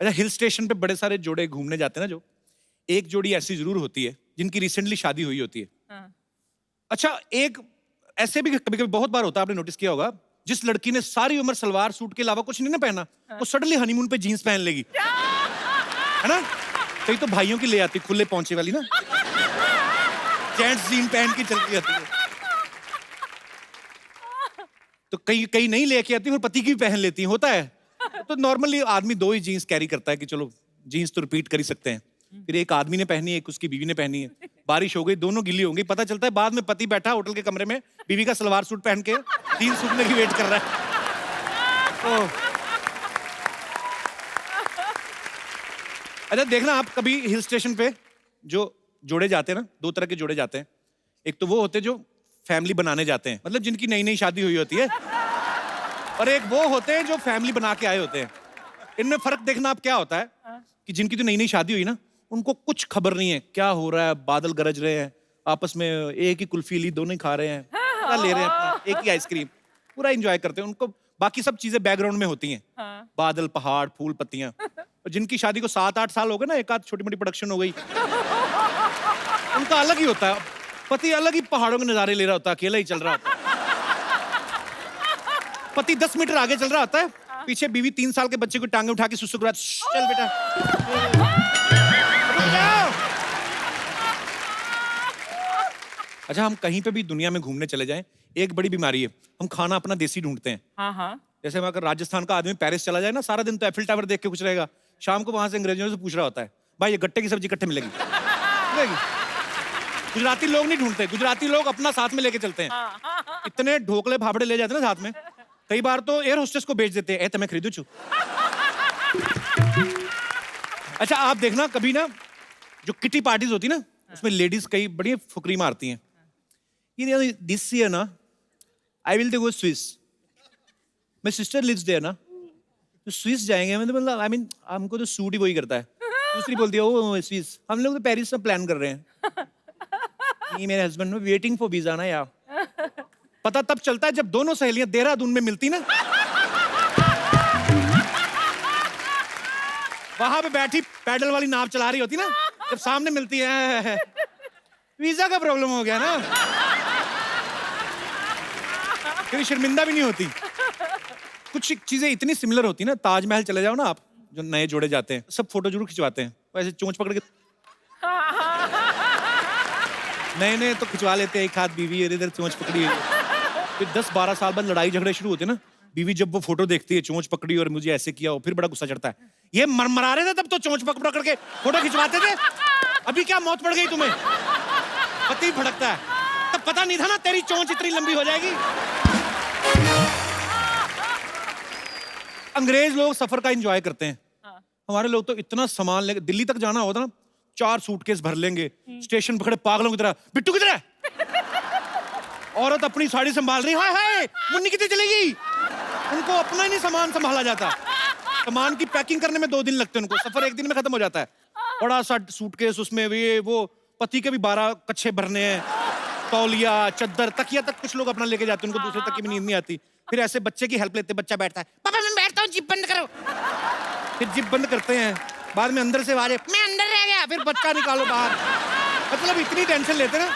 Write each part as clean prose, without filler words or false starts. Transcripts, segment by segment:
अच्छा, hill station पे बड़े सारे जोड़े घूमने जाते हैं ना, जो एक जोड़ी ऐसी जरूर होती है जिनकी रिसेंटली शादी हुई होती है। हाँ। अच्छा, एक ऐसे भी कभी कभी बहुत बार होता है, आपने नोटिस किया होगा, जिस लड़की ने सारी उम्र सलवार सूट के अलावा कुछ नहीं ना पहना, वो सडनली हनीमून पे जीन्स पहन लेगी, है ना? कई तो भाइयों की ले आती, खुले पहुंचे वाली ना, जेंट्स जीन पहन के चलती आती है। तो कई कई नहीं लेके आती और पति की भी पहन लेती है, होता है। तो नॉर्मली आदमी दो ही जीन्स कैरी करता है कि चलो जीन्स तो रिपीट कर ही सकते हैं। फिर एक आदमी ने पहनी है, एक उसकी बीवी ने पहनी है। बारिश हो गई, दोनों गिली होंगी, पता चलता है बाद में पति बैठा होटल के कमरे में, बीवी का सलवार सूट पहन के जीन्स सूखने की वेट कर रहा है। तो अच्छा, देखना आप कभी हिल स्टेशन पे जो जोड़े जाते हैं ना, दो तरह के जोड़े जाते हैं। एक तो वो होते हैं जो फैमिली बनाने जाते हैं, मतलब जिनकी नई नई शादी हुई होती है, और एक वो होते हैं जो फैमिली बना के आए होते हैं। इनमें फर्क देखना आप क्या होता है कि जिनकी तो नई नई शादी हुई ना, उनको कुछ खबर नहीं है क्या हो रहा है, बादल गरज रहे हैं, आपस में एक ही कुल्फी ली, दोनों ही खा रहे हैं, पूरा ले रहे हैं अपना, एक ही आइसक्रीम, पूरा एंजॉय करते हैं। उनको बाकी सब चीजें बैकग्राउंड में होती हैं, बादल, पहाड़, फूल, पत्तियां। और जिनकी शादी को 7-8 साल हो गए ना, एक आध छोटी मोटी प्रोडक्शन हो गई, उनका अलग ही होता है। पति अलग ही पहाड़ों के नजारे ले रहा होता है, अकेला ही चल रहा होता है। पति 10 मीटर आगे चल रहा होता है, पीछे बीवी 3 साल के बच्चे को टांगे उठा के सुसु करा, चल बेटा। अच्छा, हम कहीं पे भी दुनिया में घूमने चले जाएं, एक बड़ी बीमारी है, हम खाना अपना देसी ढूंढते हैं। हाँ हाँ। जैसे अगर राजस्थान का आदमी पेरिस चला जाए ना, सारा दिन तो एफिल टावर देख के कुछ रहेगा, शाम को वहां से अंग्रेजों से पूछ रहा होता है, भाई ये गट्टे की सब्जी कट्टे मिलेगी? गुजराती लोग नहीं ढूंढते, गुजराती लोग अपना साथ में लेके चलते हैं। इतने ढोकले फाफड़े ले जाते हैं ना साथ में, कई बार तो एयर होस्टेस को बेच देते हैं, ए तुम्हें खरीदू छू। अच्छा, आप देखना कभी ना, जो किटी पार्टीज होती ना, उसमें लेडीज कई बड़ी फुकरी मारती हैं, ये दिस ईयर ना I will go Swiss, my sister lives there ना, तो स्विस जाएंगे, मतलब आई मीन हमको तो सूट ही वही करता है। दूसरी बोलती है ओ स्विस, हम लोग तो पेरिस से प्लान कर रहे हैं। ये मेरे हस्बैंड में वेटिंग फॉर वीजा ना यार। पता तब चलता है जब दोनों सहेलियां देहरादून में मिलती ना, वहां पे बैठी पैडल वाली नाव चला रही होती ना, जब सामने मिलती है, वीजा का प्रॉब्लम हो गया ना, फिर शर्मिंदा भी नहीं होती। कुछ चीजें इतनी सिमिलर होती ना, ताजमहल चले जाओ ना आप, जो नए जोड़े जाते हैं सब फोटो जरूर खिंचवाते हैं, वैसे चोंच पकड़ के नए नए तो खिंचवा लेते हैं, एक हाथ बीवी और इधर चोंच पकड़ी हुई है। फिर 10-12 साल बाद लड़ाई झगड़े शुरू होते हैं ना, बीवी जब वो फोटो देखती है, चोंच पकड़ी और मुझे ऐसे किया हो, फिर बड़ा गुस्सा चढ़ता है, ये मरमरा रहे थे तब तो चोंच पकड़ पकड़ के फोटो खिंचवाते थे, अभी क्या मौत पड़ गई तुम्हें? पति भड़कता है, तब पता नहीं था ना तेरी चोंच इतनी लंबी हो जाएगी। अंग्रेज लोग सफर का एंजॉय करते हैं, हमारे लोग तो इतना सामान लेके दिल्ली तक जाना होता ना, 4 सूटकेस भर लेंगे, स्टेशन पकड़े पागलों की तरह, बिट्टू किधर है? औरत अपनी साड़ी संभाल रही, हाय हाय मुन्नी कितनी चलेगी? उनको अपना ही नहीं सामान संभाला जाता। सामान की पैकिंग करने में 2 दिन लगते हैं उनको, सफर 1 दिन में खत्म हो जाता है। बड़ा सा सूटकेस, उसमें ये वो पति के भी 12 कच्छे भरने हैं, तौलिया, चद्दर, तकिया तक कुछ लोग अपना लेके जाते हैं, उनको दूसरे तक की भी नींद नहीं आती। फिर ऐसे बच्चे की हेल्प लेते हैं, बच्चा बैठता है, पापा मैं बैठता हूँ, जिप बंद करो। फिर जिप बंद करते हैं, बाद में अंदर से आवाज, मैं अंदर रह गया, फिर बच्चा निकालो बाहर। मतलब इतनी टेंशन लेते हैं ना,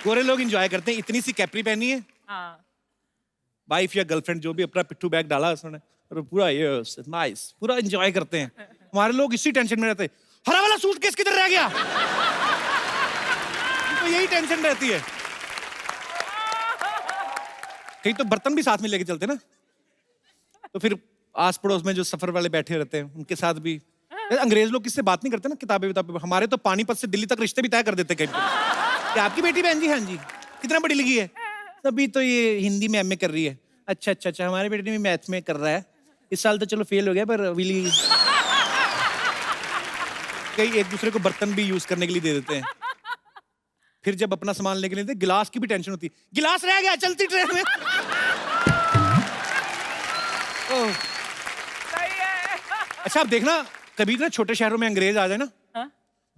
गोरे लोग एंजॉय करते हैं। इतनी सी कैपरी पहनी है, वाइफ या गर्लफ्रेंड जो भी, अपना पिट्ठू बैग डाला उसने, और पूरा ये नाइस, पूरा एंजॉय करते हैं। हमारे लोग इसी टेंशन में रहते हैं, हरा वाला सूटकेस किधर रह गया? तो यही टेंशन रहती है। कहीं तो बर्तन भी साथ में लेके चलते ना, तो फिर आस पड़ोस में जो सफर वाले बैठे रहते हैं उनके साथ भी। अंग्रेज लोग किससे बात नहीं करते ना, किताबें, हमारे तो पानीपत से दिल्ली तक रिश्ते भी तय कर देते कहीं पे। क्या आपकी बेटी बहन जी? हाँ जी। कितना बड़ी लिखी है? अभी तो ये हिंदी में एमए कर रही है। अच्छा अच्छा अच्छा, हमारे बेटे भी मैथ में कर रहा है, इस साल तो चलो फेल हो गया, पर विली कई एक दूसरे को बर्तन भी यूज करने के लिए दे देते हैं। फिर जब अपना सामान लेके लेते, गिलास की भी टेंशन होती है, गिलास रह गया चलती ट्रेन में। अच्छा, आप देखना कभी ना छोटे शहरों में अंग्रेज आ जाए ना,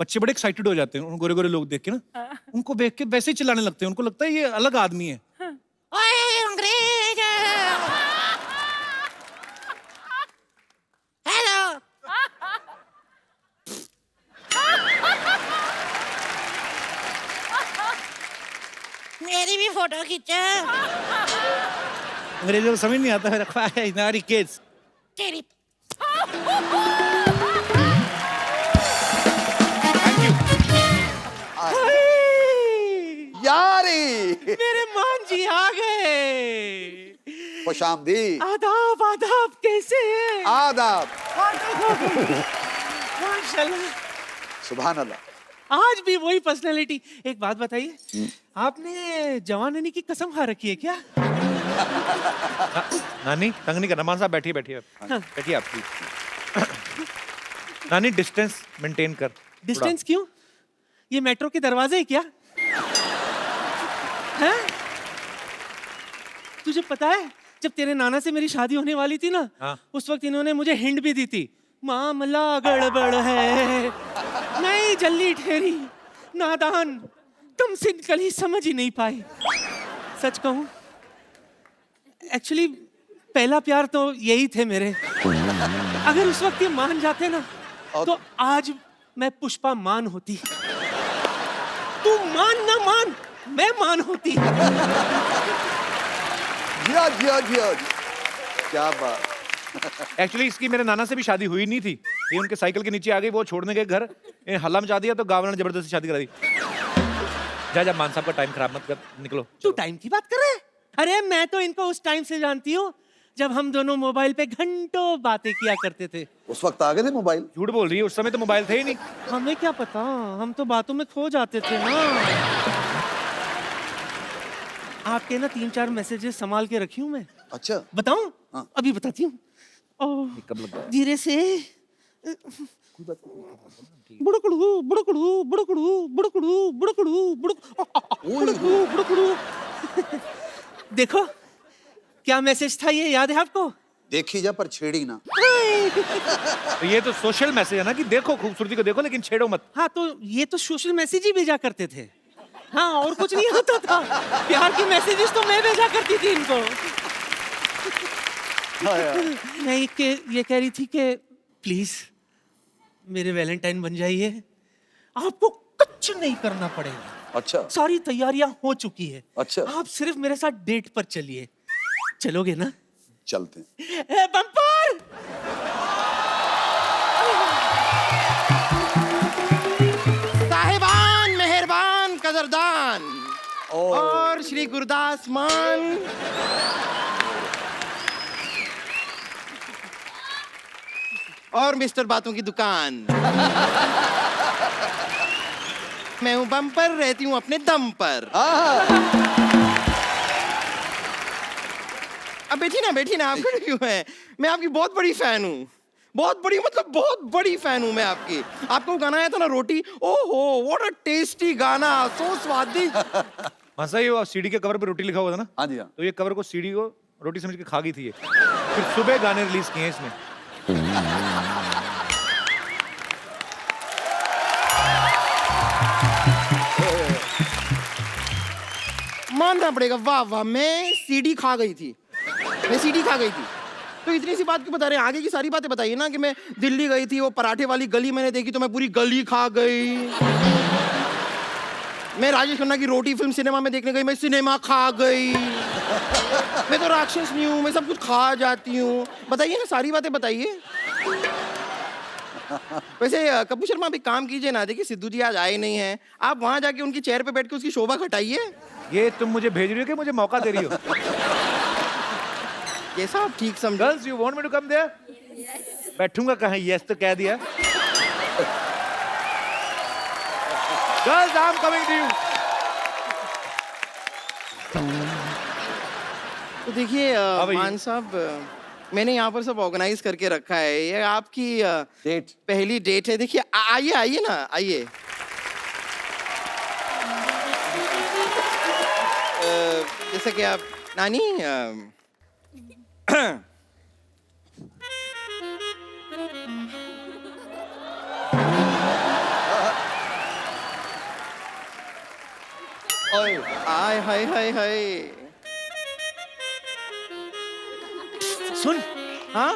बच्चे बड़े एक्साइटेड हो जाते हैं, गोरे गोरे लोग देख के ना, उनको देख के वैसे ही चिल्लाने लगते हैं, उनको लगता है ये अलग आदमी है। ओए अंग्रेज, हेलो, फोटो खींचे। अंग्रेजों को समझ नहीं आता है, रखवा है नारी केस। तेरी यारी मेरे मान जी आ गए। खुशामदीद। आदाब आदाब, कैसे हैं? आदाब। माशाल्लाह। सुभान अल्लाह। आज भी वही पर्सनालिटी। एक बात बताइए, आपने जवानी की कसम खा रखी है क्या? नानी तंग नहीं करना, मान साहब बैठिए बैठिए बैठिए आप प्लीज। नानी डिस्टेंस मेंटेन कर। डिस्टेंस क्यों? ये मेट्रो के दरवाजे है क्या? हैं? तुझे पता है जब तेरे नाना से मेरी शादी होने वाली थी ना, हाँ। उस वक्त इन्होंने मुझे हिंट भी दी थी, मामला गड़बड़ है। नहीं जल्दी ठहरी, नादान, तुम सिंकली समझ ही नहीं पाई। सच कहूं, एक्चुअली पहला प्यार तो यही थे मेरे। अगर उस वक्त ये मान जाते ना, तो आज मैं पुष्पा मान होती। तू मान ना मान, मैं मान होती। जिया जिया जिया, क्या बात। एक्चुअली इसकी मेरे नाना से भी शादी हुई नहीं थी, ये उनके साइकिल के नीचे आ गई, वो छोड़ने गए घर, ये हल्ला मचा दिया तो गाँव वालों ने जबरदस्ती शादी करा दी। जा जा, मान साहब का टाइम खराब मत कर, निकलो। तू टाइम की बात कर रहा है? अरे मैं तो इनको उस टाइम से जानती हूँ जब हम दोनों मोबाइल पे घंटों बातें किया करते थे। उस वक्त आ गए थे मोबाइल? झूठ बोल रही है, उस समय तो मोबाइल थे ही नहीं। हमें क्या पता, हम तो बातों में खो जाते थे ना। आपके ना 3-4 मैसेजेस संभाल के रखी हूँ मैं। अच्छा। बताऊं? हाँ। अभी बताती हूँ। कब लग गया? धीरे से। बुड़कड़ू बुड़कड़ू बुड़कड़ू बुड़कड़ू बुड़कड़ू बुड़कड़ू बुड़कड़ू। देखो क्या मैसेज था, ये याद है आपको? देखी जा पर छेड़ी ना। तो ये तो सोशल मैसेज है ना कि देखो खूबसूरती को देखो लेकिन छेड़ो मत। हाँ तो ये तो सोशल मैसेज ही भेजा करते थे। हाँ और कुछ नहीं होता था। प्यार की मैसेजेस तो मैं भेजा करती थी इनको। मैं ये कह रही थी कि प्लीज मेरे वैलेंटाइन बन जाइए, आपको कुछ नहीं करना पड़ेगा। अच्छा। सारी तैयारियां हो चुकी है। अच्छा। आप सिर्फ मेरे साथ डेट पर चलिए। चलोगे ना? चलते हैं। बम्पर। साहिबान, मेहरबान, कदरदान और श्री गुरदास मान। और मिस्टर बातों की दुकान। मैं हूं बम्पर, रहती हूं अपने दम पर। अब बैठी ना, आप खड़े क्यों हैं? मैं आपकी बहुत बड़ी फैन हूँ, बहुत बड़ी, मतलब बहुत बड़ी फैन हूँ मैं आपकी। आपको गाना आया था ना रोटी, ओहो व्हाट अ टेस्टी गाना, सो स्वादिष्ट। मसा ये सीडी के कवर पे रोटी लिखा हुआ था ना? हाँ जी हाँ। तो ये कवर को सीडी को रोटी समझ के खा गई थी ये। फिर सुबह गाने रिलीज किए इसने। मानना पड़ेगा, वाह वाह, मैं सीडी खा गई थी। तो इतनी सी बात क्यों बता रहे हैं? आगे की सारी बातें बताइए ना। कि मैं दिल्ली गई थी, वो पराठे वाली गली मैंने देखी तो मैं पूरी गली खा गई। मैं राजेश खन्ना की रोटी फिल्म सिनेमा में देखने गई, मैं सिनेमा खा गई। मैं तो राक्षस नहीं हूँ, मैं सब कुछ खा जाती हूँ। बताइए ना, सारी बातें बताइए। वैसे कपूर शर्मा भी काम कीजिए ना, देखिए सिद्धू जी आज आए नहीं हैं, आप वहां जाके उनकी चेयर पे बैठ के उसकी शोभा घटाइए। ये तुम मुझे भेज रही हो कि मुझे मौका दे रही हो? ये सब ठीक समझो। Girls you want me to come there? बैठूंगा कहाँ? यस तो कह दिया। Girls I am coming to you. तो देखिए मान साहब, मैंने यहाँ पर सब ऑर्गेनाइज करके रखा है। ये आपकी डेट, पहली डेट है। देखिए आइए आइए ना, आइए। जैसे कि आप नानी आय हाय हाय हाय। सुन, हाँ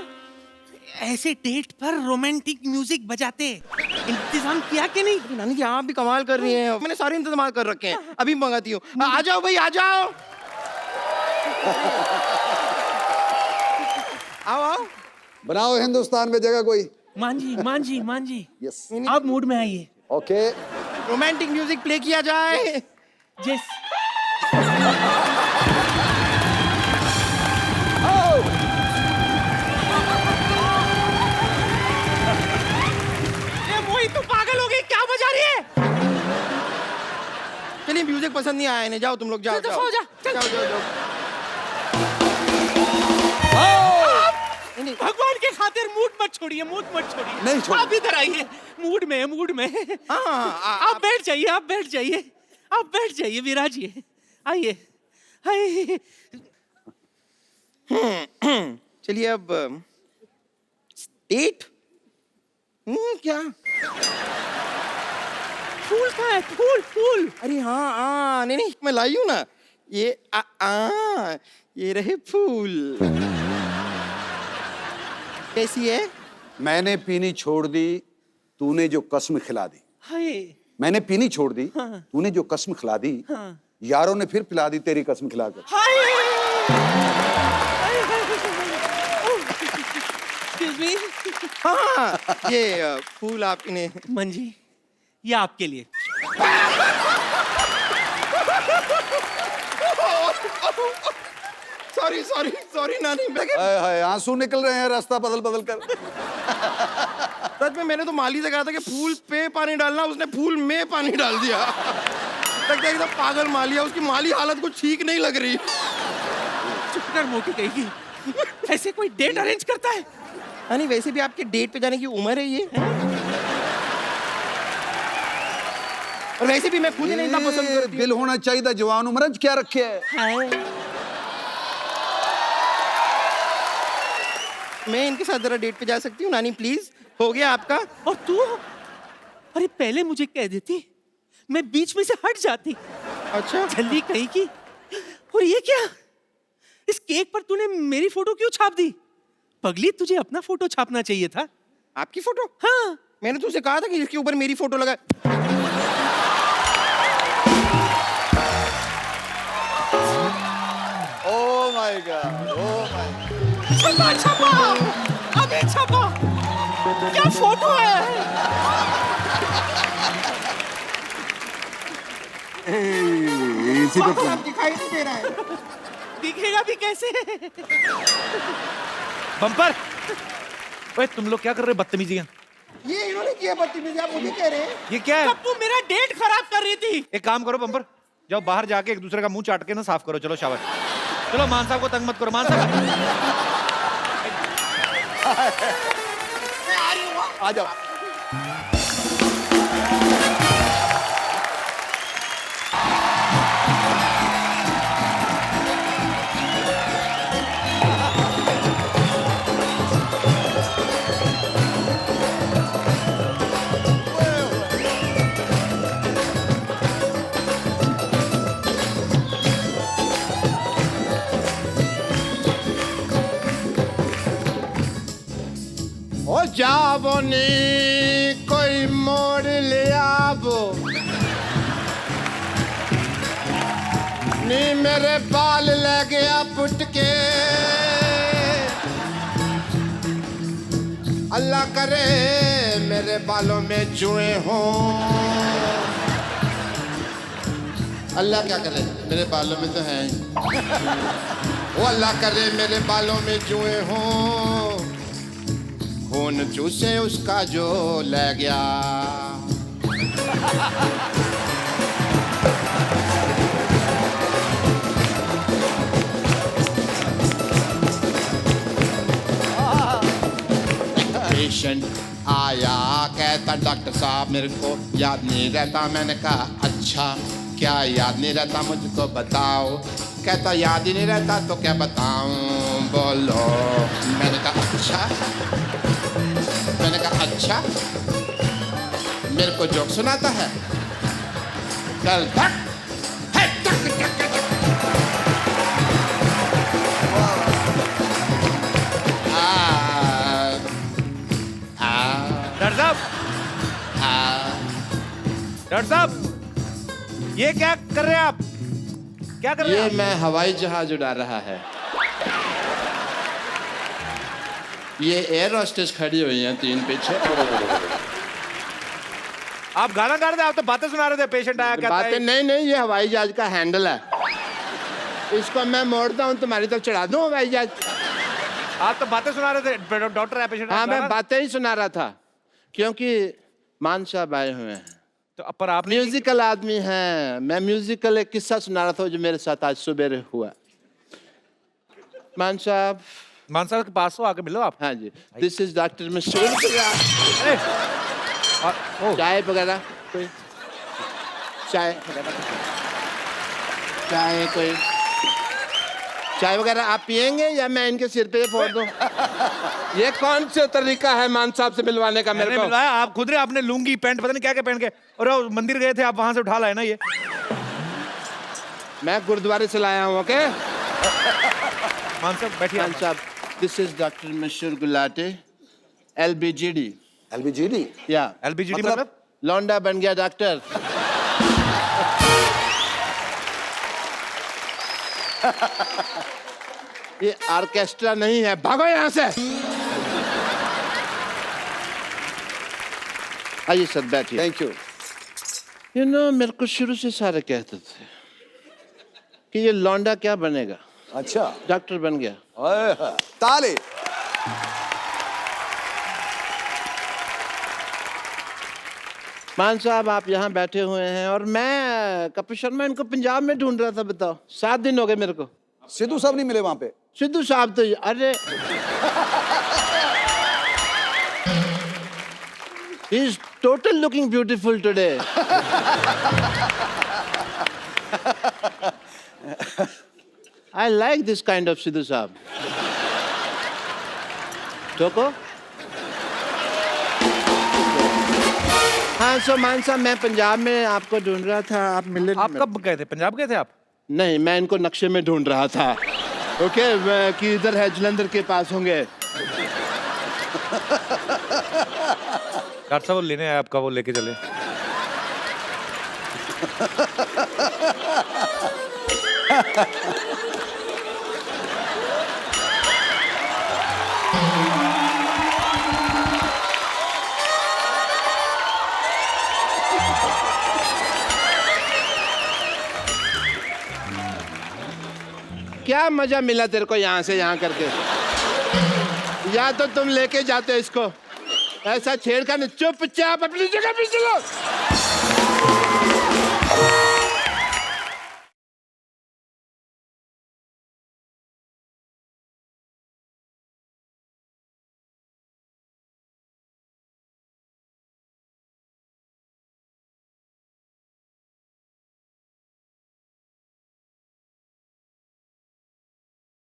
ऐसे डेट पर रोमांटिक म्यूजिक बजाते इंतजाम किया कि नहीं? नानी जी आप भी कमाल कर रही हैं, मैंने सारे इंतजाम कर रखे हैं, अभी मंगाती हूँ। आ जाओ भाई, आ जाओ। आओ आओ। बनाओ हिंदुस्तान में जगह कोई। मान जी यस आप मूड में आइए। ओके। रोमांटिक म्यूजिक प्ले किया जाए। जिस मोहित तो पागल हो गई, क्या बजा रही है? चलिए म्यूजिक पसंद नहीं आया इन्हें, जाओ तुम लोग, जाओ चल, जाओ सो जा, चल। जाओ जाओ जाओ। भगवान के खातिर मूड मत छोड़िए। नहीं छोड़ूंगा। आप इधर आइए, मूड में। हाँ, आप बैठ जाइए, विराजिए। आइए। चलिए अब डेट। क्या? फूल कहाँ है? फूल। अरे हाँ, नहीं मैं लाई हूँ ना, ये ये रहे फूल। कैसी है? मैंने पीनी छोड़ दी, तूने जो कसम खिला दी। हाय। मैंने पीनी छोड़ दी, हाँ। तूने जो कसम खिला दी, हाँ। यारों ने फिर पिला दी तेरी कसम खिलाकर। Excuse me? हाँ, ये फूल आप इन्हें। मंजी, ये आपके लिए। सॉरी नानी, हाय हाय, आंसू निकल रहे हैं रास्ता बदल कर। सच में मैंने तो माली से कहा था कि फूल पे पानी डालना, उसने फूल में पानी डाल दिया। तक एकदम पागल माली है, उसकी माली हालत कुछ ठीक नहीं लग रही। चुप कर मोटी कहेगी। ऐसे कोई डेट अरेंज करता है? नानी वैसे भी आपके डेट पे जाने की उम्र है ये। और वैसे भी मैं खुद ही नहीं इतना पसंद करती हूँ। दिल होना चाहिए, जवान उम्र क्या रखे है। मैं इनके साथ जरा डेट पे जा सकती हूँ नानी प्लीज? हो गया आपका? और तू? अरे पहले मुझे कह देती, मैं बीच में से हट जाती। अच्छा, जल्दी कहीं की। और ये क्या? इस केक पर तूने मेरी फोटो क्यों छाप दी? पगली, तुझे अपना फोटो छापना चाहिए था। आपकी फोटो? हाँ। मैंने तुझसे कहा था कि इसके ऊपर मेरी फोटो लगा। Oh my God, oh my. छपा अबे छपा, क्या फोटो है? इसी पे दिखाई नहीं दे रहा है। दिखेगा भी कैसे? बम्पर, ओए तुम लोग क्या कर रहे हो? बदतमीजियां। ये इन्होंने किया बदतमीजी, आप मुझे कह रहे हैं? ये क्या है? तू मेरा डेट खराब कर रही थी। एक काम करो बम्पर, जाओ बाहर जाके एक दूसरे का मुंह चाट के ना साफ करो। चलो शाबाश। चलो मान साहब को तंग मत करो। मान साहब आ जाओ। ओ जाबो नी कोई मोड़ ले आबो नी मेरे बाल ले गया पुट के अल्लाह करे मेरे बालों में जुए हों अल्लाह क्या करे मेरे बालों में तो है वो अल्लाह करे मेरे बालों में जुए हों खून चूसे उसका जो ले गया पेशेंट आया कहता डॉक्टर साहब मेरे को याद नहीं रहता मैंने कहा अच्छा क्या याद नहीं रहता मुझको बताओ कहता याद ही नहीं रहता तो क्या बताऊं बोलो मैंने कहा अच्छा मेरे को जोक सुनाता है कल तक डॉक्टर साहब, डॉक्टर साहब ये क्या कर रहे हैं आप? क्या कर रहे ये हैं मैं हवाई जहाज उड़ा रहा है। ये एयर होस्टेस खड़ी हुई हैं 3 पीछे। आप गाना गा रहे थे, आप तो बातें सुना रहे थे। पेशेंट आया कहता बातें है नहीं, ये हवाई जहाज का हैंडल है। इसको मैं मोड़ता हूँ, तुम्हारी तरफ चढ़ा दूँ हवाई जहाज। आप तो बातें सुना रहे थे। डॉक्टर है, पेशेंट हाँ, मैं बातें ही सुना रहा था क्योंकि मान साहब आए हुए हैं। तो पर आपने म्यूजिकल आदमी हैं। मैं म्यूजिकल एक किस्सा सुना रहा था जो मेरे साथ आज सुबह हुआ। मान साहब के पास हो, आके मिलो आप। हाँ जी, दिस इज डॉक्टर मशहूर। चाय वगैरह कोई? चाय कोई चाय वगैरह आप पियेंगे या मैं इनके सिर पे फोड़ दूं? ये कौन सा तरीका है मान साहब से मिलवाने का? मेरे को मिलवाया आप खुद ने। आपने लुंगी पैंट पता नहीं क्या क्या पहन के, और वो मंदिर गए थे आप, वहां से उठा लाए ना ये। मैं गुरुद्वारे से लाया हूँ। ओके मान साहब बैठिए। मान साहब, दिस इज डॉक्टर मशहूर गुलाटी, LBGD। LBGD? या LBGD मतलब लौंडा बन गया डॉक्टर। ये ऑर्केस्ट्रा नहीं है, भागो यहाँ से। आइए सर, बैठिए। Thank you. मेरे को शुरू से सारे कहते थे कि ये लौंडा क्या बनेगा, अच्छा, डॉक्टर बन गया। ताले। मान साहब आप यहाँ बैठे हुए हैं और मैं कपिल शर्मा इनको पंजाब में ढूंढ रहा था। बताओ, 7 दिन हो गए मेरे को। सिद्धू साहब नहीं मिले वहां पे? सिद्धू साहब तो अरे he is total looking beautiful today. I like this kind of Sidhu साहब। टोको? हाँ, सो मान साहब मैं पंजाब में आपको ढूंढ रहा था, आप मिले नहीं। आप कब गए थे? पंजाब गए थे आप? नहीं, मैं इनको नक्शे में ढूंढ रहा था। ओके, कि इधर है, जलंधर के पास होंगे। डॉक्टर साहब वो लेने आए आपका, वो लेके चले। क्या मजा मिला तेरे को यहाँ से यहाँ करके? या तो तुम लेके जाते इसको, ऐसा छेड़खानी। चुपचाप अपनी जगह पे चलो।